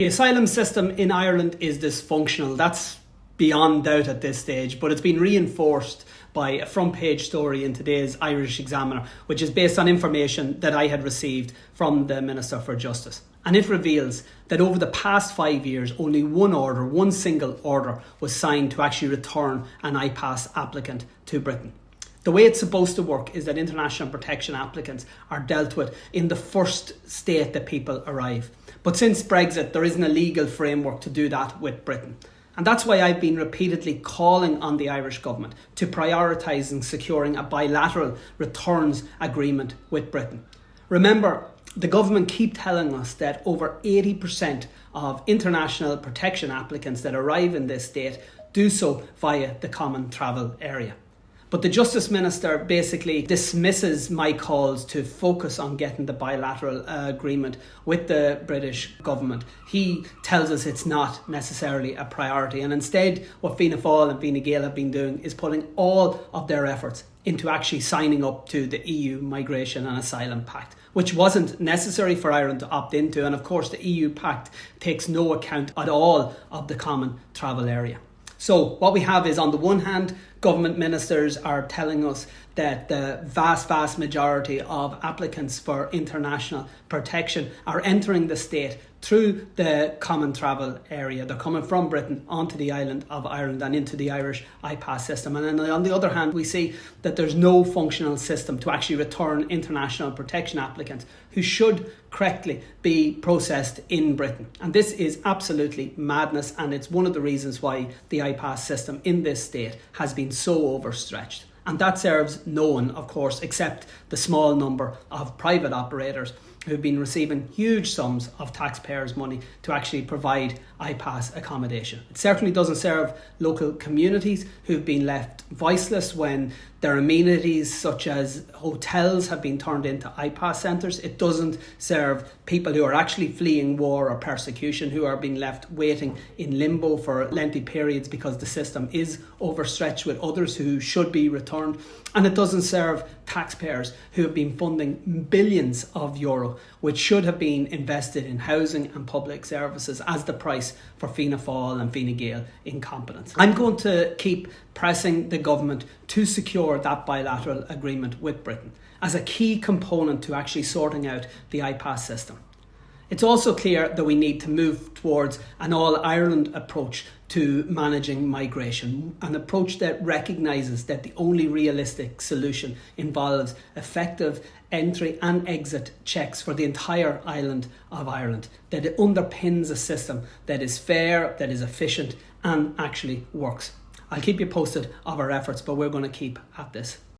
The asylum system in Ireland is dysfunctional. That's beyond doubt at this stage, but it's been reinforced by a front page story in today's Irish Examiner, which is based on information that I had received from the Minister for Justice. And it reveals that over the past 5 years, only one single order was signed to actually return an IPAS applicant to Britain. The way it's supposed to work is that international protection applicants are dealt with in the first state that people arrive. But since Brexit, there isn't a legal framework to do that with Britain. And that's why I've been repeatedly calling on the Irish government to prioritise and securing a bilateral returns agreement with Britain. Remember, the government keep telling us that over 80% of international protection applicants that arrive in this state do so via the common travel area. But the Justice Minister basically dismisses my calls to focus on getting the bilateral agreement with the British government. He tells us it's not necessarily a priority, and instead what Fianna Fáil and Fine Gael have been doing is putting all of their efforts into actually signing up to the EU Migration and Asylum Pact, which wasn't necessary for Ireland to opt into. And of course the EU Pact takes no account at all of the common travel area. So what we have is, on the one hand, government ministers are telling us that the vast majority of applicants for international protection are entering the state through the common travel area. They're coming from Britain onto the island of Ireland and into the Irish IPAS system. And then on the other hand, we see that there's no functional system to actually return international protection applicants who should correctly be processed in Britain. And this is absolutely madness, and it's one of the reasons why the IPAS system in this state has been so overstretched. And that serves no one, of course, except the small number of private operators who've been receiving huge sums of taxpayers' money to actually provide IPAS accommodation. It certainly doesn't serve local communities who've been left voiceless when their amenities such as hotels have been turned into IPAS centres. It doesn't serve people who are actually fleeing war or persecution, who are being left waiting in limbo for lengthy periods because the system is overstretched with others who should be returned. And it doesn't serve taxpayers who have been funding billions of euro, which should have been invested in housing and public services, as the price for Fianna Fáil and Fine Gael incompetence. I'm going to keep pressing the government to secure that bilateral agreement with Britain as a key component to actually sorting out the IPAS system. It's also clear that we need to move towards an all-Ireland approach to managing migration, an approach that recognises that the only realistic solution involves effective entry and exit checks for the entire island of Ireland, that it underpins a system that is fair, that is efficient and actually works. I'll keep you posted of our efforts, but we're going to keep at this.